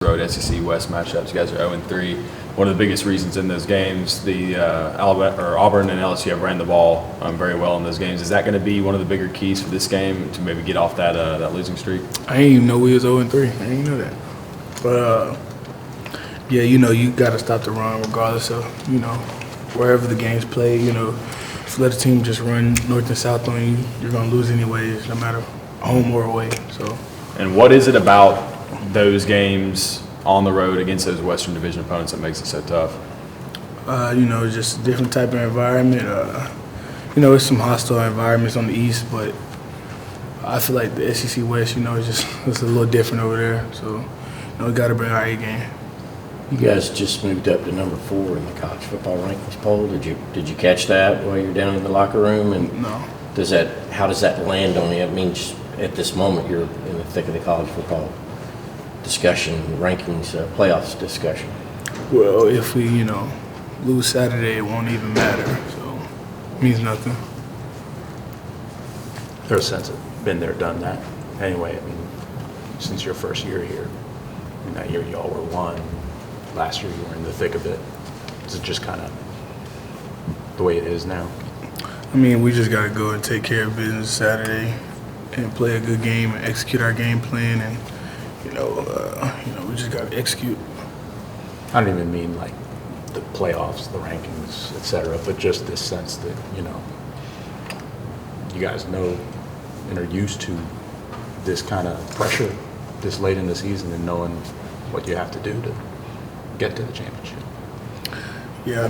road SEC West matchups. You guys are 0-3. One of the biggest reasons in those games, the Auburn and LSU have ran the ball very well in those games. Is that going to be one of the bigger keys for this game to maybe get off that losing streak? I didn't even know we was 0-3. I didn't know that. But yeah, you got to stop the run regardless of wherever the game's played. If you let a team just run north and south on you, you're going to lose anyways, no matter home or away. So. And what is it about those games on the road against those Western Division opponents that makes it so tough? Just a different type of environment. It's some hostile environments on the East, but I feel like the SEC West, it's a little different over there. So, we got to bring our A game. You guys just moved up to number 4 in the college football rankings poll. Did you catch that while you were down in the locker room? And no. How does that land on you? It means at this moment you're in the thick of the college football discussion, rankings, playoffs discussion. Well, if we, lose Saturday, it won't even matter. So, it means nothing. There's a sense of been there, done that. Anyway, since your first year here, that year y'all were 1. Last year you were in the thick of it. Is it just kind of the way it is now? We just got to go and take care of business Saturday and play a good game and execute our game plan. And, we just got to execute. I don't even mean like the playoffs, the rankings, et cetera, but just this sense that, you guys know and are used to this kind of pressure this late in the season and knowing what you have to do to get to the championship. Yeah,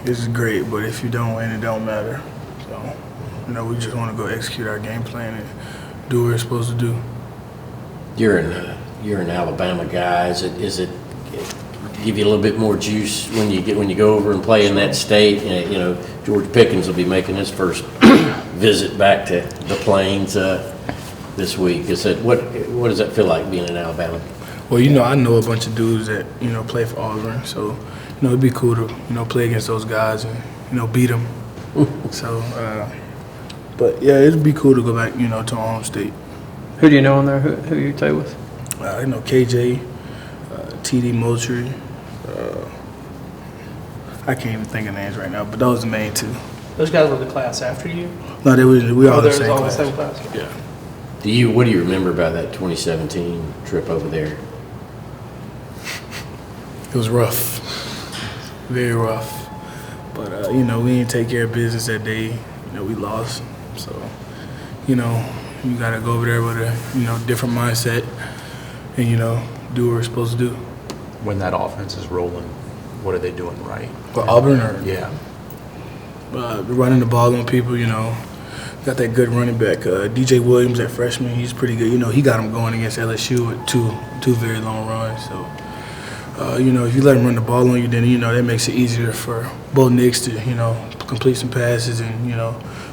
this is great, but if you don't win, it don't matter. So, we just want to go execute our game plan and do what we're supposed to do. You're an Alabama guy. Is it give you a little bit more juice when you go over and play in that state? George Pickens will be making his first visit back to the Plains this week. What does that feel like being in Alabama? Well, I know a bunch of dudes that play for Auburn, so it'd be cool to play against those guys and beat them. So, but yeah, it'd be cool to go back to our home state. Who do you know in there? Who you play with? KJ, TD Moultrie. I can't even think of names right now, but those are the main 2. Those guys were the class after you? No, we all the same all class. the same class. Yeah. What do you remember about that 2017 trip over there? It was rough, very rough. But we didn't take care of business that day. We lost. So, you got to go over there with a different mindset and do what we're supposed to do. When that offense is rolling, what are they doing right? For Auburn, or yeah, running the ball on people. Got that good running back, DJ Williams, that freshman. He's pretty good. He got him going against LSU with two very long runs. So, if you let him run the ball on you, then that makes it easier for both Knicks to complete some passes and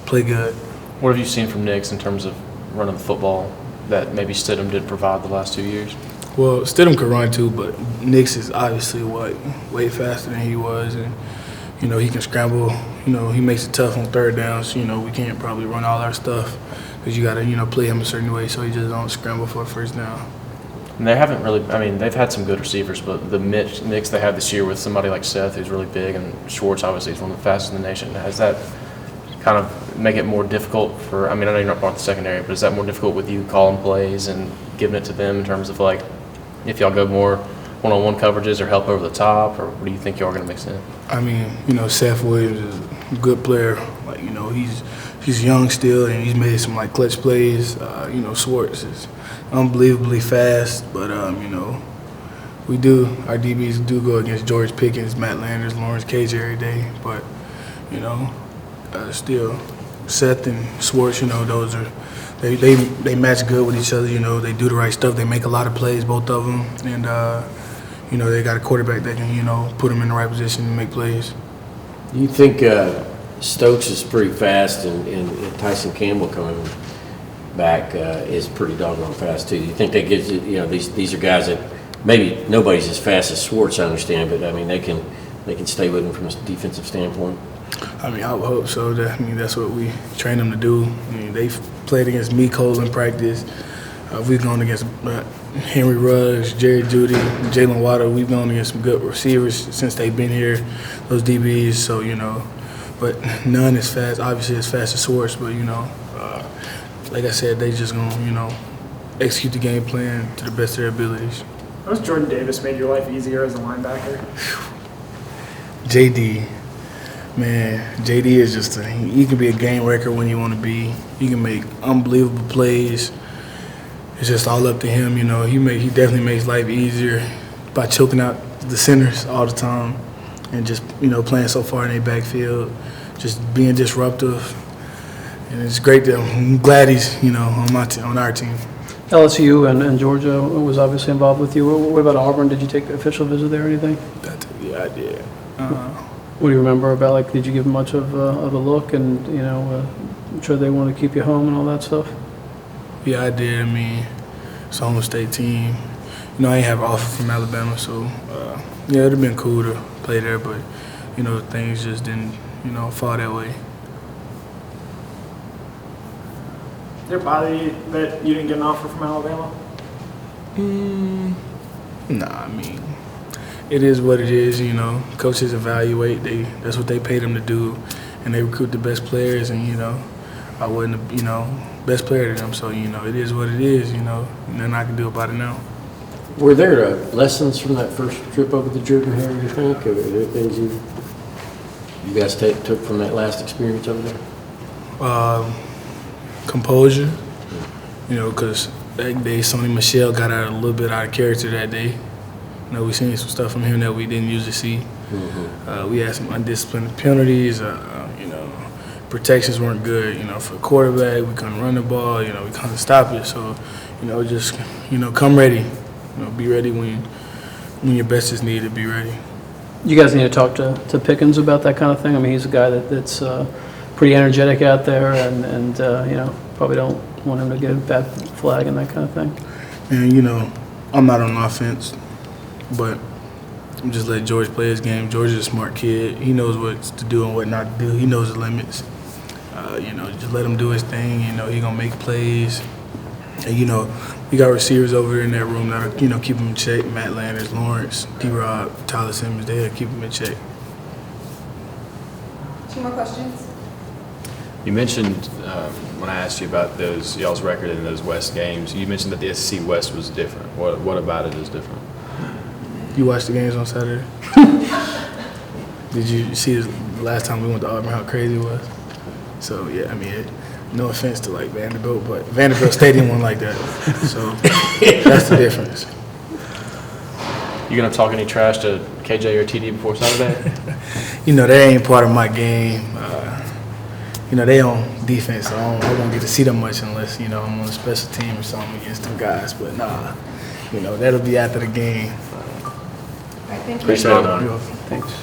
play good. What have you seen from Knicks in terms of running the football that maybe Stidham didn't provide the last 2 years? Well, Stidham could run too, but Knicks is obviously way faster than he was, and he can scramble. He makes it tough on third downs. We can't probably run all our stuff because you got to play him a certain way so he just don't scramble for a first down. And they haven't really. They've had some good receivers, but the mix they have this year with somebody like Seth, who's really big, and Schwartz obviously is one of the fastest in the nation. Has that kind of make it more difficult for? I know you're not part of the secondary, but is that more difficult with you calling plays and giving it to them in terms of like if y'all go more one-on-one coverages or help over the top, or what do you think y'all are going to mix in? Seth Williams is a good player. He's young still, and he's made some clutch plays. Schwartz is unbelievably fast, but our DBs do go against George Pickens, Matt Landers, Lawrence Cage every day. But still, Seth and Schwartz, those are they match good with each other. They do the right stuff. They make a lot of plays, both of them, and they got a quarterback that can put them in the right position to make plays. Do you think Stokes is pretty fast, and Tyson Campbell coming back is pretty doggone fast too? Do you think that gives these are guys that maybe nobody's as fast as Schwartz, I understand, but they can stay with him from a defensive standpoint? I would hope so. That's what we train them to do. They've played against me, Cole, in practice. We've gone against Henry Ruggs, Jerry Jeudy, Jalen Waddle. We've gone against some good receivers since they've been here, those DBs. So, but none as fast, obviously as fast as Schwartz, but, like I said, they just going to, execute the game plan to the best of their abilities. How has Jordan Davis made your life easier as a linebacker? JD, man, JD is just he can be a game wrecker when you want to be. He can make unbelievable plays. It's just all up to him, He definitely makes life easier by choking out the centers all the time, and just playing so far in their backfield, just being disruptive. And it's great that I'm glad he's on our team. LSU and Georgia was obviously involved with you. What about Auburn? Did you take an official visit there or anything? Yeah, I did. What do you remember about, like, did you give much of a look and, I'm sure they want to keep you home and all that stuff? Yeah, I did. I mean, it's a home state team. I ain't have an offer from Alabama, so, yeah, it would have been cool to play there, but, things just didn't, fall that way. Did it bother you that you didn't get an offer from Alabama? Nah, I mean, it is what it is, Coaches evaluate. That's what they pay them to do, and they recruit the best players, and, I wasn't, best player to them. So, it is what it is, nothing I can do about it now. Were there lessons from that first trip over the Jordan Hare, you think? Or there things you guys took from that last experience over there? Composure, because that day Sonny Michel got a little bit out of character that day. We seen some stuff from him that we didn't usually see. Mm-hmm. We had some undisciplined penalties. Protections weren't good. For a quarterback, we couldn't run the ball. We couldn't stop it. So, just come ready. Be ready when your best is needed. Be ready. You guys need to talk to Pickens about that kind of thing. I mean, he's a guy that's pretty energetic out there, and probably don't want him to get a bad flag and that kind of thing. And I'm not on offense, but I'm just letting George play his game. George is a smart kid. He knows what to do and what not to do. He knows the limits. Just let him do his thing. He gonna make plays. And we got receivers over there in that room that'll keep him in check. Matt Landers, Lawrence, D-Rob, Tyler Simmons, they'll keep him in check. 2 more questions. You mentioned, when I asked you about y'all's record in those West games, you mentioned that the SEC West was different. What about it is different? You watched the games on Saturday? Did you see the last time we went to Auburn, how crazy it was? So, yeah, I mean, no offense to, Vanderbilt, but Vanderbilt Stadium wasn't like that. So, that's the difference. You gonna talk any trash to KJ or TD before Saturday? That ain't part of my game. They on defense, so I don't get to see them much unless, I'm on a special team or something against them guys. But, nah, that'll be after the game. All right, thank you. Appreciate it. You're welcome. Thanks.